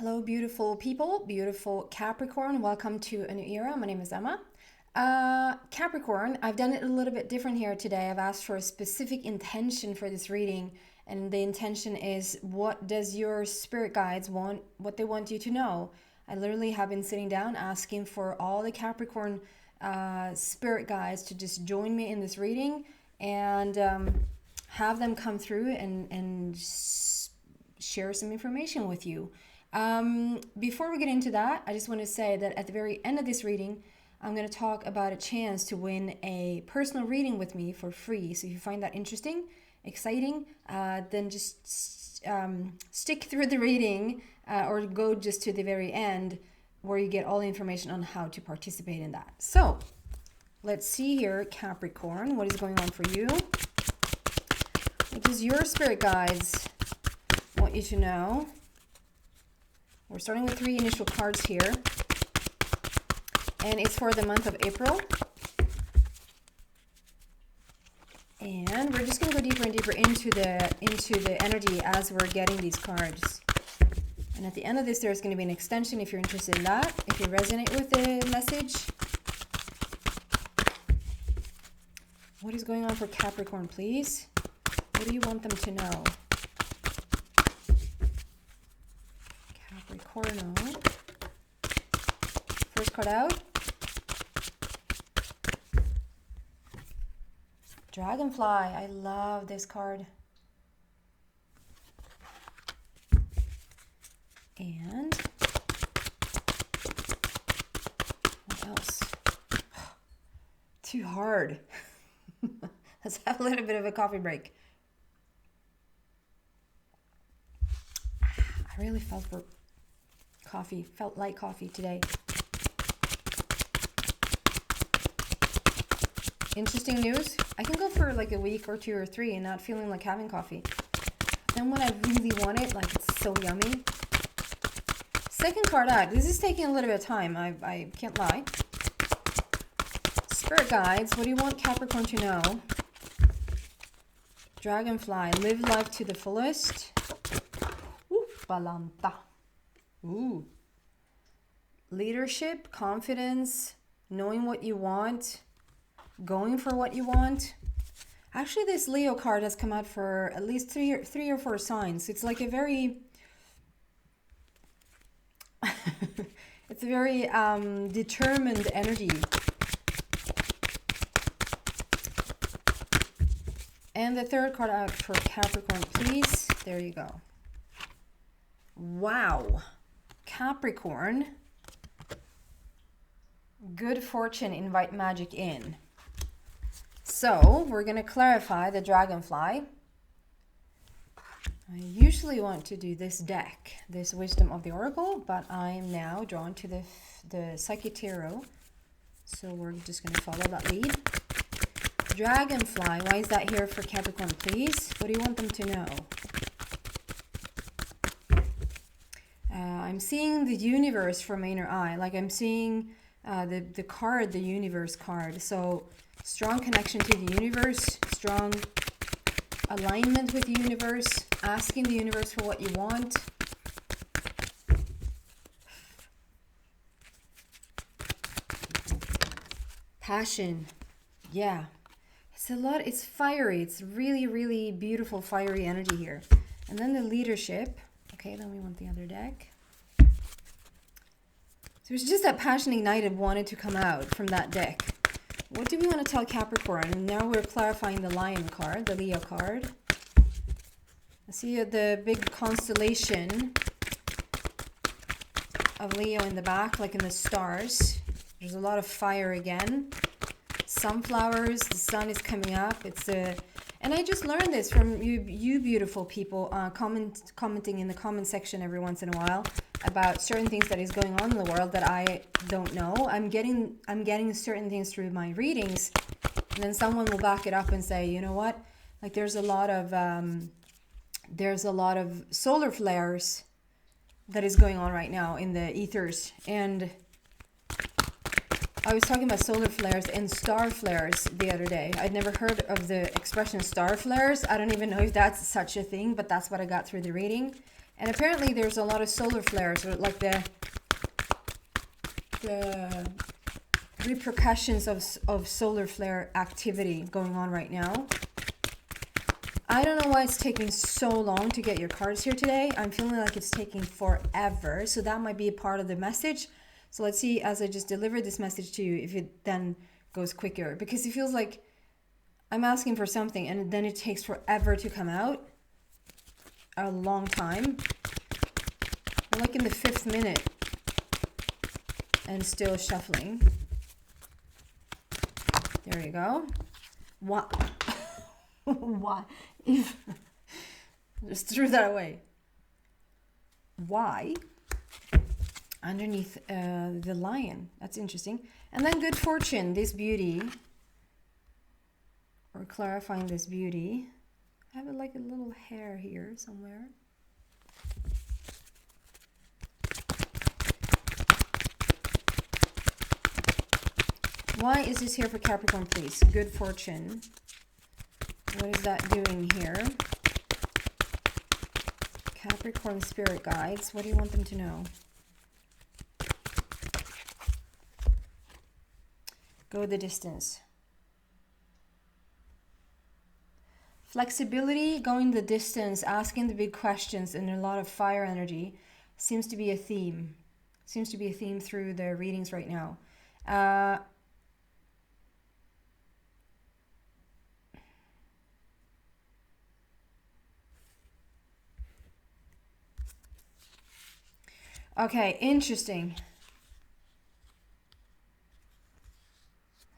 Hello, beautiful people, beautiful Capricorn. Welcome to a new era. My name is Emma. Capricorn, I've done it a little bit different here today. I've asked for a specific intention for this reading, and the intention is, what does your spirit guides want, what they want you to know? I literally have been sitting down asking for all the Capricorn spirit guides to just join me in this reading and have them come through and share some information with you. Before we get into that, I just want to say that at the very end of this reading, I'm going to talk about a chance to win a personal reading with me for free. So if you find that interesting, exciting, then just stick through the reading or go just to the very end where you get all the information on how to participate in that. So let's see here, Capricorn, what is going on for you? What does your spirit guides want you to know? We're starting with 3 initial cards here, and it's for the month of April. And we're just going to go deeper and deeper into the energy as we're getting these cards. And at the end of this, there's going to be an extension if you're interested in that, if you resonate with the message. What is going on for Capricorn, please? What do you want them to know? Capricorn. First card out. Dragonfly. I love this card. And what else? Too hard. Let's have a little bit of a coffee break. I really felt like coffee today. Interesting news. I can go for like a week or 2 or 3 and not feeling like having coffee. Then when I really want it, like it's so yummy. Second card out. This is taking a little bit of time. I can't lie. Spirit guides. What do you want Capricorn to know? Dragonfly. Live life to the fullest. Ooh, Balanta. Ooh. Leadership, confidence, knowing what you want, going for what you want. Actually, this Leo card has come out for at least three or four signs. It's like a very it's a very determined energy. And the third card out for Capricorn, please. There you go. Wow. Capricorn. Good fortune, invite magic in. So we're going to clarify the dragonfly. I usually want to do this deck, this Wisdom of the Oracle, but I am now drawn to the Psychic Tarot. So we're just going to follow that lead. Dragonfly, why is that here for Capricorn, please? What do you want them to know? I'm seeing the universe from my inner eye. Like I'm seeing the card, the universe card. So strong connection to the universe, strong alignment with the universe, asking the universe for what you want. Passion. Yeah. It's fiery. It's really, really beautiful fiery energy here. And then the leadership. Okay, then we want the other deck. So it's just that passion ignited wanted to come out from that deck. What do we want to tell Capricorn? And now we're clarifying the Lion card, the Leo card. I see the big constellation of Leo in the back, like in the stars. There's a lot of fire again. Sunflowers, the sun is coming up. And I just learned this from you beautiful people commenting in the comment section every once in a while about certain things that is going on in the world that I don't know. I'm getting certain things through my readings, and then someone will back it up and say, you know what? Like there's a lot of solar flares that is going on right now in the ethers, and I was talking about solar flares and star flares the other day. I'd never heard of the expression star flares. I don't even know if that's such a thing, but that's what I got through the reading. And apparently there's a lot of solar flares, or like the repercussions of solar flare activity going on right now. I don't know why it's taking so long to get your cards here today. I'm feeling like it's taking forever. So that might be a part of the message. So let's see, as I just delivered this message to you, if it then goes quicker. Because it feels like I'm asking for something and then it takes forever to come out. A long time. I'm like in the 5th minute and still shuffling. There you go. What? Why? Just threw that away. Why? Underneath the lion. That's interesting. And then good fortune, this beauty. Or clarifying this beauty. I have like a little hair here somewhere. Why is this here for Capricorn, please? Good fortune. What is that doing here? Capricorn spirit guides. What do you want them to know? Go the distance. Flexibility, going the distance, asking the big questions, and a lot of fire energy seems to be a theme. Seems to be a theme through the readings right now. Okay, interesting.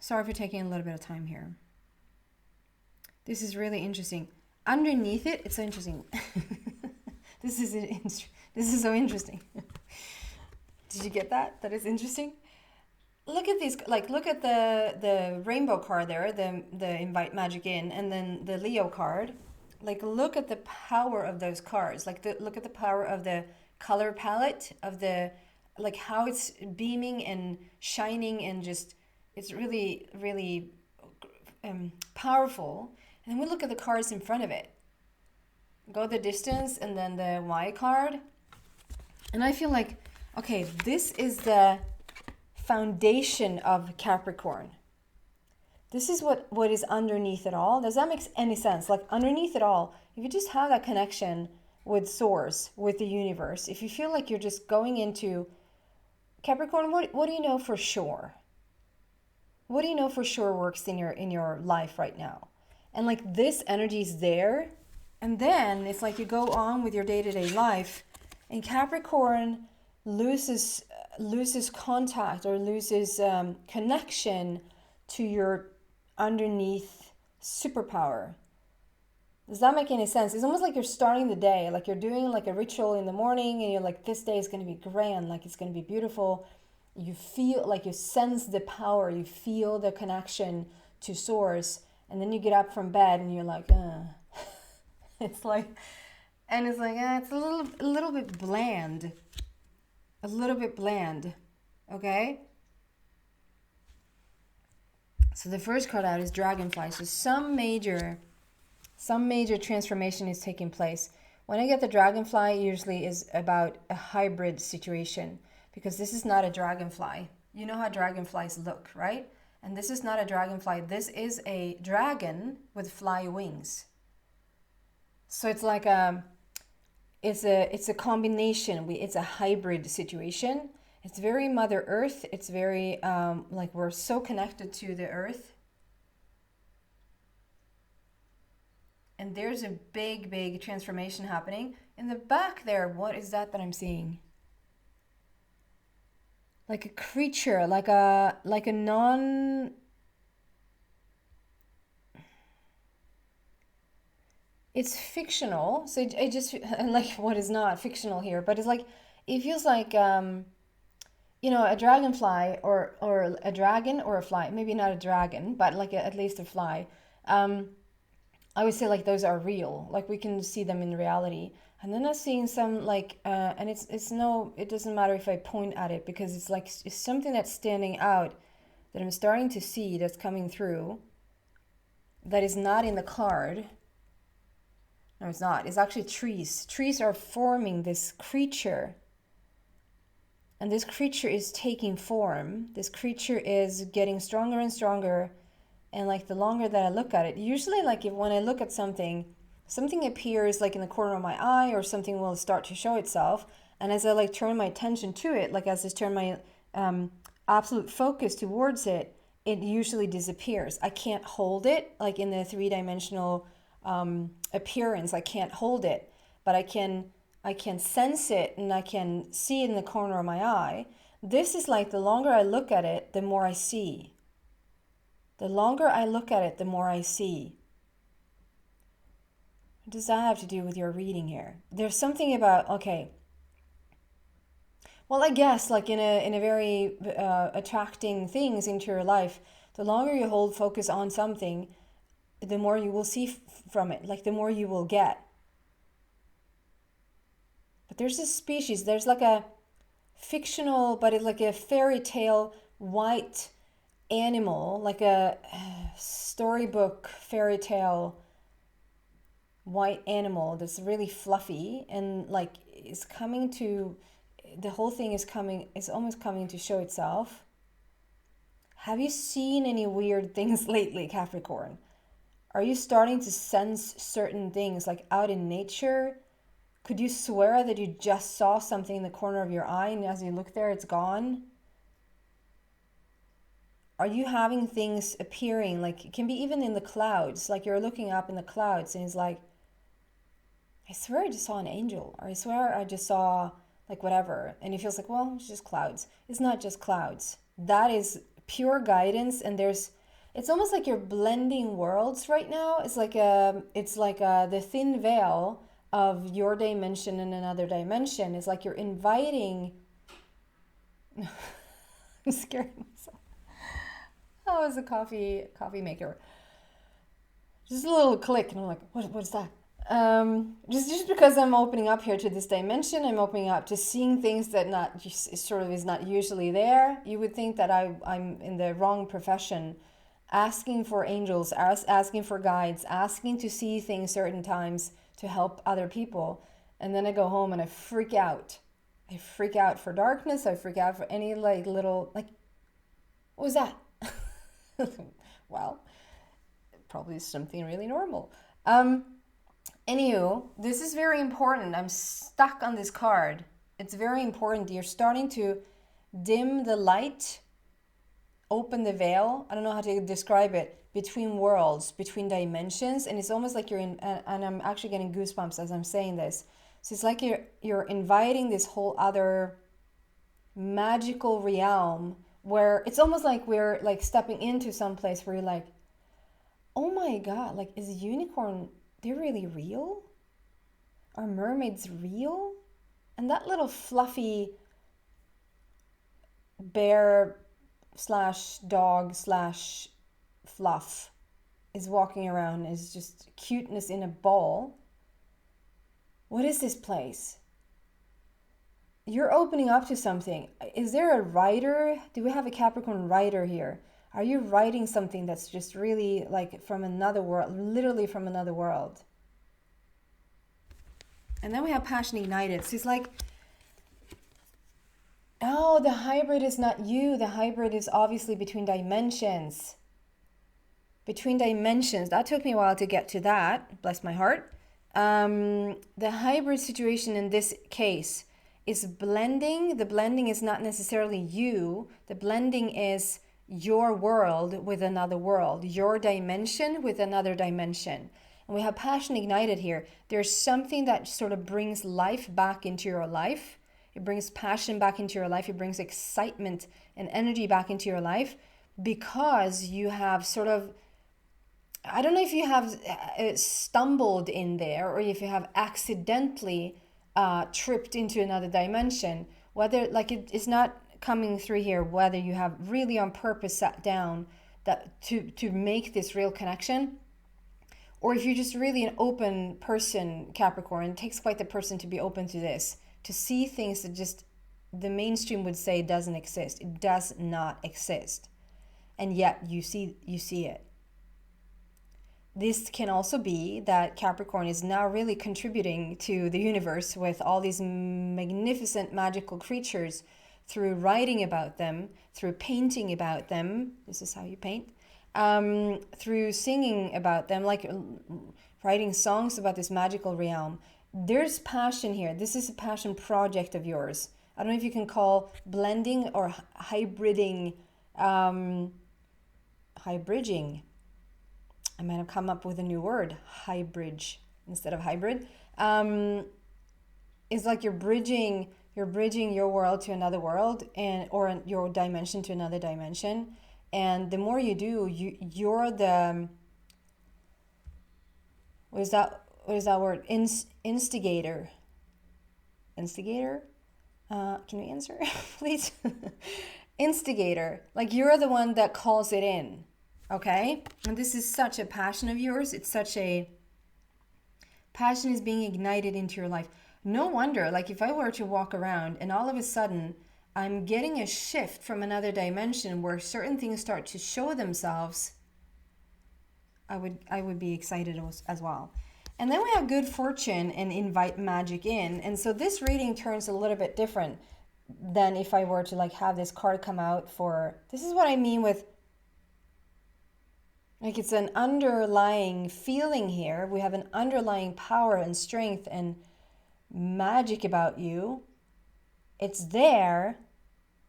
Sorry for taking a little bit of time here. This is really interesting. Underneath it, it's so interesting. This is so interesting. Did you get that? That is interesting. Look at these, like look at the rainbow card there, the invite magic in, and then the Leo card. Like look at the power of those cards. Like look at the power of the color palette of the, like how it's beaming and shining, and just it's really, really powerful. And then we look at the cards in front of it. Go the distance, and then the Y card. And I feel like, okay, this is the foundation of Capricorn. This is what is underneath it all. Does that make any sense? Like underneath it all, if you just have that connection with source, with the universe, if you feel like you're just going into Capricorn, what do you know for sure? What do you know for sure works in your life right now? And like this energy is there, and then it's like you go on with your day-to-day life, and Capricorn loses contact or loses connection to your underneath superpower. Does that make any sense? It's almost like you're starting the day, like you're doing like a ritual in the morning, and you're like, this day is going to be grand, like it's going to be beautiful. You feel like you sense the power, you feel the connection to source, and then you get up from bed and you're like, it's like, and it's like, it's a little bit bland, okay? So the first card out is Dragonfly. So some major transformation is taking place. When I get the Dragonfly, it usually is about a hybrid situation, because this is not a dragonfly. You know how dragonflies look, right? And this is not a dragonfly. This is a dragon with fly wings. So it's like it's a combination. It's a hybrid situation. It's very Mother Earth. It's very like we're so connected to the earth. And there's a big transformation happening. In the back there, what is that I'm seeing? Like a creature, like a non... It's fictional, so it just, like, what is not fictional here, but it's like, it feels like, you know, a dragonfly or a dragon or a fly, maybe not a dragon, but like at least a fly. I would say like those are real, like we can see them in reality. And then I'm seeing some like, and it doesn't matter if I point at it, because it's like, it's something that's standing out that I'm starting to see, that's coming through, that is not in the card. No, it's not. It's actually trees. Trees are forming this creature. And this creature is taking form. This creature is getting stronger and stronger. And like the longer that I look at it, usually like if when I look at something, something appears like in the corner of my eye or something will start to show itself. And as I like turn my attention to it, like as I turn my absolute focus towards it, it usually disappears. I can't hold it like in the three-dimensional appearance. I can't hold it, but I can sense it and I can see it in the corner of my eye. This is like the longer I look at it, the more I see. The longer I look at it, the more I see. What does that have to do with your reading here? There's something about, okay, well, I guess like in a very attracting things into your life, the longer you hold focus on something, the more you will see from it, like the more you will get. But there's this species, there's like a fictional, but it's like a fairy tale white animal, like a storybook fairy tale white animal that's really fluffy and like is coming to, the whole thing is almost coming to show itself. Have you seen any weird things lately, Capricorn? Are you starting to sense certain things like out in nature? Could you swear that you just saw something in the corner of your eye and as you look there, it's gone? Are you having things appearing, like it can be even in the clouds, like you're looking up in the clouds and it's like, I swear I just saw an angel, or I swear I just saw like whatever. And it feels like, well, it's just clouds. It's not just clouds. That is pure guidance. And it's almost like you're blending worlds right now. It's like the thin veil of your dimension and another dimension. It's like you're inviting, I'm scaring myself. Oh, it's a coffee maker. Just a little click, and I'm like, what's that? Just because I'm opening up here to this dimension, I'm opening up to seeing things that is not usually there. You would think that I'm in the wrong profession, asking for angels, asking for guides, asking to see things certain times to help other people, and then I go home and I freak out. I freak out for darkness. I freak out for any like little like, what was that? Well, probably something really normal. Anywho, this is very important. I'm stuck on this card. It's very important. You're starting to dim the light, open the veil. I don't know how to describe it, between worlds, between dimensions. And it's almost like you're in, and I'm actually getting goosebumps as I'm saying this. So it's like you're inviting this whole other magical realm where it's almost like we're like stepping into some place where you're like, oh my God, like is a unicorn, they're really real? Are mermaids real? And that little fluffy bear slash dog slash fluff is walking around, is just cuteness in a ball. What is this place? You're opening up to something. Is there a writer? Do we have a Capricorn writer here? Are you writing something that's just really like from another world, literally from another world? And then we have passion ignited. So it's like, oh, the hybrid is not you. The hybrid is obviously between dimensions. Between dimensions. That took me a while to get to that. Bless my heart. The hybrid situation in this case is blending. The blending is not necessarily you. The blending is your world with another world, your dimension with another dimension. And we have passion ignited here. There's something that sort of brings life back into your life. It brings passion back into your life. It brings excitement and energy back into your life because you have sort of, I don't know if you have stumbled in there or if you have accidentally tripped into another dimension, whether like it's not coming through here, whether you have really on purpose sat down that to make this real connection, or if you're just really an open person, Capricorn. It takes quite the person to be open to this, to see things that just the mainstream would say doesn't exist. It does not exist, and yet you see it. this can also be that Capricorn is now really contributing to the universe with all these magnificent magical creatures through writing about them, through painting about them. This is how you paint. Through singing about them, like writing songs about this magical realm. There's passion here. This is a passion project of yours. I don't know if you can call blending or hybriding, hybridging. I might have come up with a new word, hybrid instead of hybrid. It's like you're bridging your world to another world, or your dimension to another dimension. And the more you do, you're the, what is that word? Instigator. Instigator? Can you answer, please? Instigator. Like, you're the one that calls it in. Okay? And this is such a passion of yours. It's such a passion is being ignited into your life. No wonder, like, if I were to walk around and all of a sudden I'm getting a shift from another dimension where certain things start to show themselves, I would be excited as well. And then we have good fortune and invite magic in. And so this reading turns a little bit different than if I were to like have this card come out for, this is what I mean with, like, it's an underlying feeling here. We have an underlying power and strength and magic about you. It's there,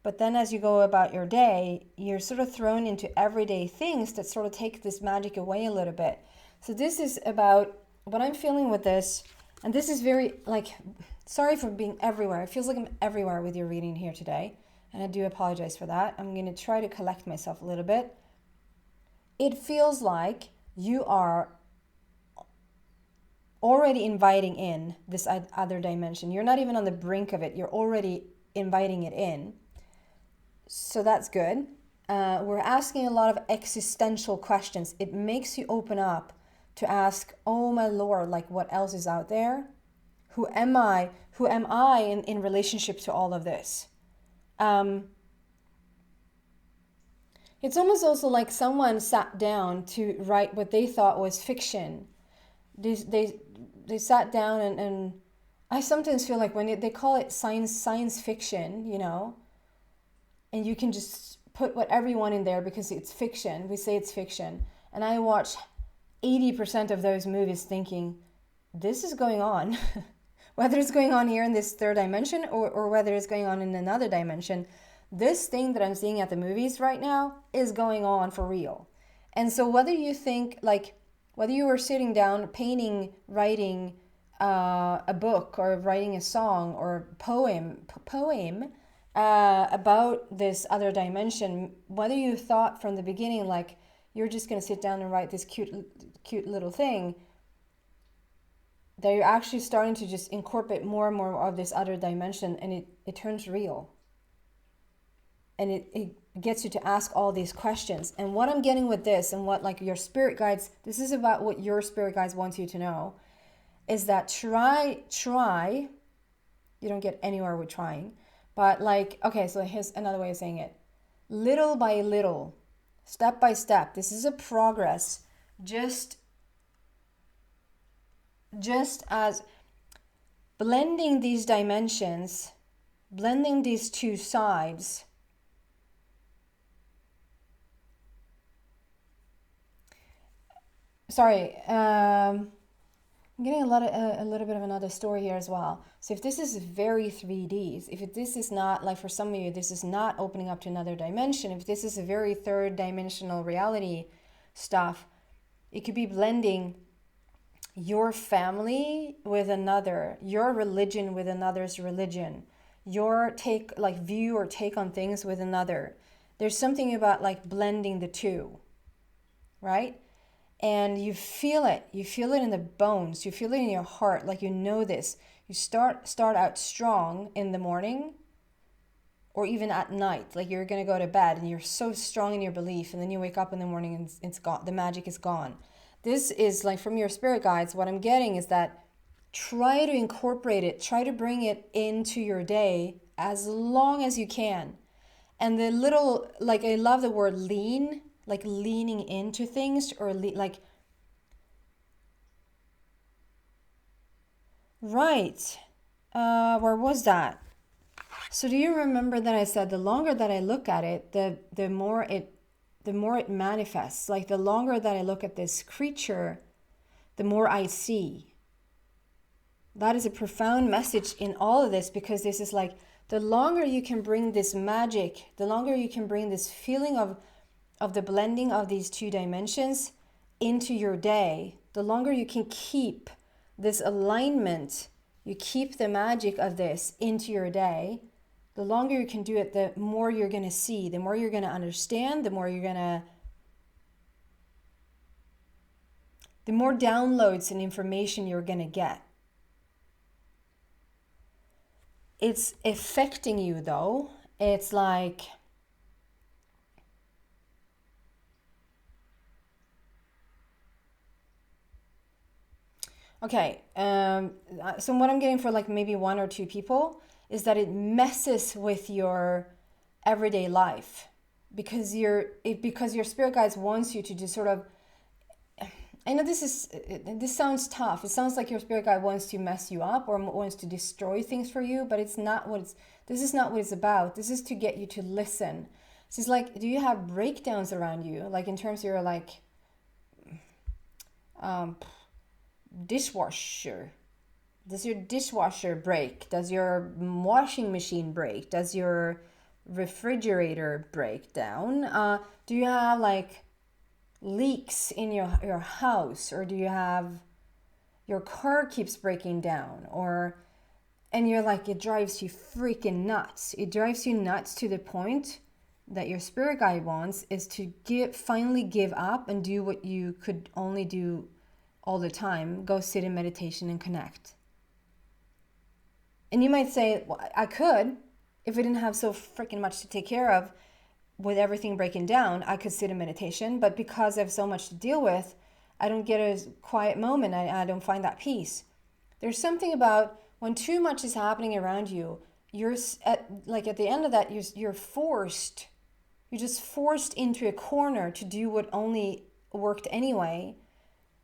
but then as you go about your day, you're sort of thrown into everyday things that sort of take this magic away a little bit. So this is about what I'm feeling with this, and this is very, like, sorry for being everywhere. It feels like I'm everywhere with your reading here today, and I do apologize for that. I'm going to try to collect myself a little bit. It feels like you are already inviting in this other dimension. You're not even on the brink of it. You're already inviting it in. So that's good. We're asking a lot of existential questions. It makes you open up to ask, oh my Lord, like, what else is out there? Who am I? Who am I in relationship to all of this? It's almost also like someone sat down to write what they thought was fiction. They sat down and I sometimes feel like when they call it science fiction, you know, and you can just put whatever you want in there because it's fiction. We say it's fiction. And I watch 80% of those movies thinking, this is going on. Whether it's going on here in this third dimension or whether it's going on in another dimension, this thing that I'm seeing at the movies right now is going on for real. And so whether you think, like, whether you were sitting down painting, writing a book or writing a song or poem about this other dimension, whether you thought from the beginning, like, you're just going to sit down and write this cute little thing, that you're actually starting to just incorporate more and more of this other dimension, and it turns real. And it gets you to ask all these questions. And what I'm getting with this, and what, like, your spirit guides, this is about what your spirit guides want you to know, is that try, you don't get anywhere with trying, but, like, okay, so here's another way of saying it. Little by little, step by step, this is a progress, just as blending these dimensions, blending these two sides, I'm getting a little bit of another story here as well. So if this is very 3Ds, if this is not, like, for some of you, this is not opening up to another dimension, if this is a very third dimensional reality stuff, it could be blending your family with another, your religion with another's religion, your view or take on things with another. There's something about, like, blending the two, right? And you feel it in the bones, you feel it in your heart, like, you know this. You start out strong in the morning or even at night, like you're going to go to bed and you're so strong in your belief, and then you wake up in the morning and it's gone, the magic is gone. This is, like, from your spirit guides, what I'm getting is that try to incorporate it, try to bring it into your day as long as you can. And the little, like, I love the word lean, like leaning into things, or like Right. Where was that? So do you remember that I said the longer that I look at it, the more it manifests. Like the longer that I look at this creature, the more I see. That is a profound message in all of this, because this is like the longer you can bring this magic, the longer you can bring this feeling of the blending of these two dimensions into your day, the longer you can keep this alignment, you keep the magic of this into your day, the longer you can do it, the more you're going to see, the more you're going to understand, the more downloads and information you're going to get. It's affecting you though. It's like, okay, so what I'm getting for like maybe one or two people is that it messes with your everyday life, because because your spirit guides wants you to just sort of, I know this sounds tough. It sounds like your spirit guide wants to mess you up or wants to destroy things for you, but this is not what it's about. This is to get you to listen. So it's like, do you have breakdowns around you? Like in terms of your like dishwasher. Does your dishwasher break? Does your washing machine break? Does your refrigerator break down? Do you have like leaks in your house, or do you have your car keeps breaking down, and you're like, it drives you freaking nuts. It drives you nuts to the point that your spirit guide wants is to finally give up and do what you could only do all the time. Go sit in meditation and connect. And you might say, well, I could, if I didn't have so freaking much to take care of with everything breaking down, I could sit in meditation. But because I have so much to deal with, I don't get a quiet moment. I don't find that peace. There's something about when too much is happening around you, you're at the end of that, you're forced. You're just forced into a corner to do what only worked anyway.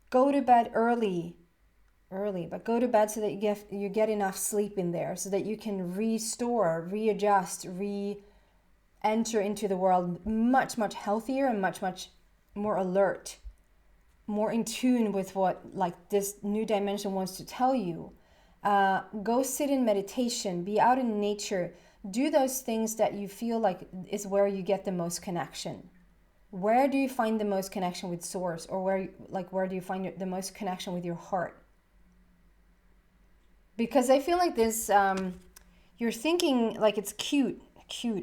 Go to bed early, but go to bed so that you get enough sleep in there, so that you can restore, readjust, enter into the world much, much healthier and much, much more alert, more in tune with what like this new dimension wants to tell you. Go sit in meditation, be out in nature, do those things that you feel like is where you get the most connection. Where do you find the most connection with source, or where do you find the most connection with your heart? Because I feel like this, you're thinking like it's cute,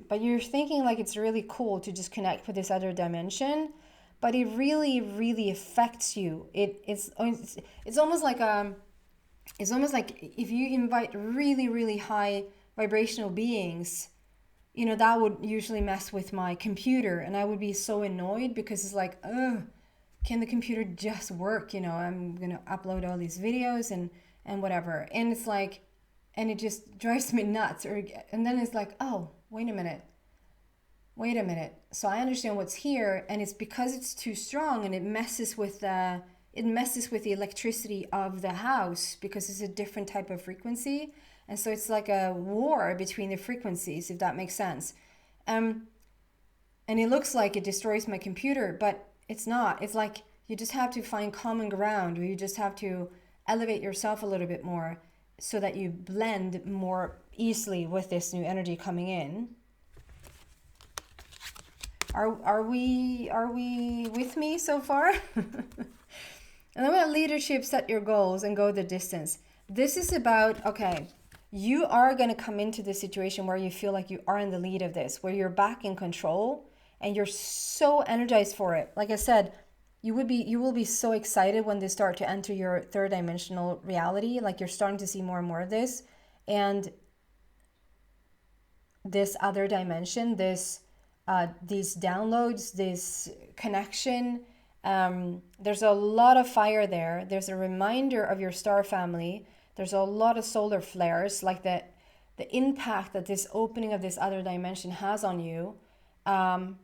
but you're thinking like it's really cool to just connect with this other dimension, but it really, really affects you. It's almost like if you invite really, really high vibrational beings, that would usually mess with my computer, and I would be so annoyed, because it's like, can the computer just work? I'm gonna upload all these videos and whatever, and it's like, and it just drives me nuts. And then it's like, oh, wait a minute. So I understand what's here, and it's because it's too strong, and it messes with the electricity of the house, because it's a different type of frequency. And so it's like a war between the frequencies, if that makes sense. And it looks like it destroys my computer, but it's not. It's like you just have to find common ground, or you just have to elevate yourself a little bit more, so that you blend more easily with this new energy coming in. Are we with me so far? And then with leadership, set your goals and go the distance. This is about, okay, you are going to come into this situation where you feel like you are in the lead of this, where you're back in control and you're so energized for it. Like I said, you will be so excited when they start to enter your third dimensional reality. Like you're starting to see more and more of this, and this other dimension, these downloads, this connection. There's a lot of fire there. There's a reminder of your star family. There's a lot of solar flares, like the impact that this opening of this other dimension has on you. I'm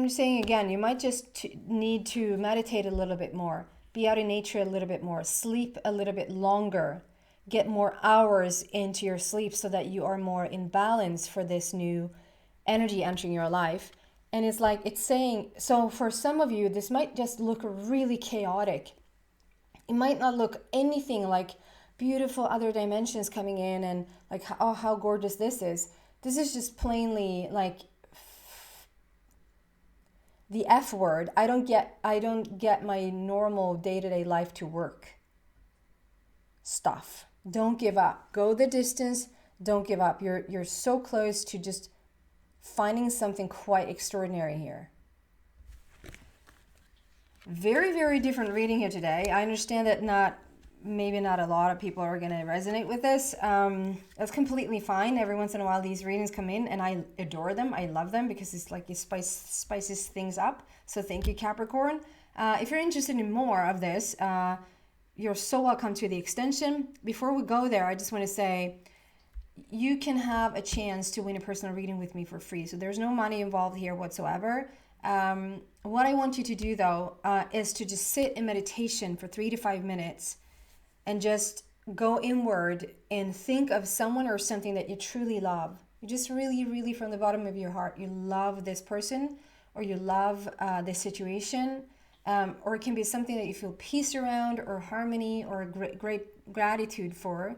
saying again, you might just need to meditate a little bit more, be out in nature a little bit more, sleep a little bit longer, get more hours into your sleep so that you are more in balance for this new energy entering your life. And it's like, it's saying, so for some of you, this might just look really chaotic. It might not look anything like beautiful other dimensions coming in and like, oh, how gorgeous this is. This is just plainly like the F word. I don't get my normal day-to-day life to work stuff. Don't give up. Go the distance. Don't give up. You're so close to just finding something quite extraordinary here. Very, very different reading here today. I understand that maybe not a lot of people are going to resonate with this. That's completely fine. Every once in a while these readings come in and I adore them. I love them because it's like it spices things up. So thank you, Capricorn. If you're interested in more of this, you're so welcome to the extension. Before we go there, I just want to say you can have a chance to win a personal reading with me for free. So there's no money involved here whatsoever. What I want you to do though is to just sit in meditation for 3 to 5 minutes and just go inward and think of someone or something that you truly love. You just really, really from the bottom of your heart, you love this person or you love this situation. Or it can be something that you feel peace around or harmony or great gratitude for.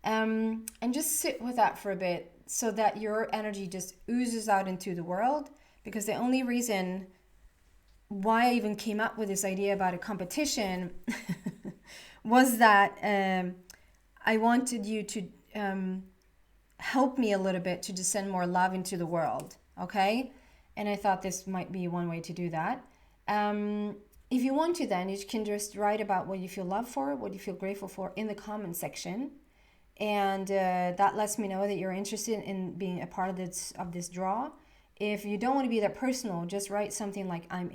And just sit with that for a bit so that your energy just oozes out into the world. Because the only reason why I even came up with this idea about a competition was that I wanted you to help me a little bit to just send more love into the world, okay? And I thought this might be one way to do that. If you want to, then you can just write about what you feel loved for, what you feel grateful for in the comment section. And that lets me know that you're interested in being a part of this draw. If you don't want to be that personal, just write something like, I'm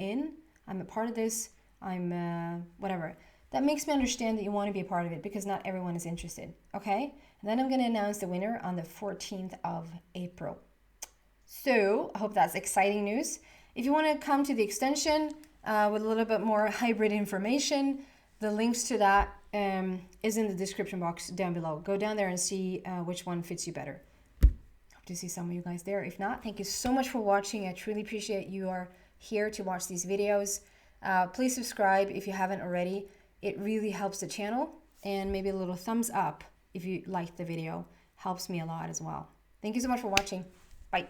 a part of this, I'm whatever. That makes me understand that you want to be a part of it because not everyone is interested, okay? And then I'm going to announce the winner on the 14th of April. So I hope that's exciting news. If you want to come to the extension with a little bit more hybrid information, the links to that is in the description box down below. Go down there and see which one fits you better. Hope to see some of you guys there. If not, thank you so much for watching. I truly appreciate you are here to watch these videos. Please subscribe if you haven't already. It really helps the channel, and maybe a little thumbs up if you liked the video helps me a lot as well. Thank you so much for watching. Bye.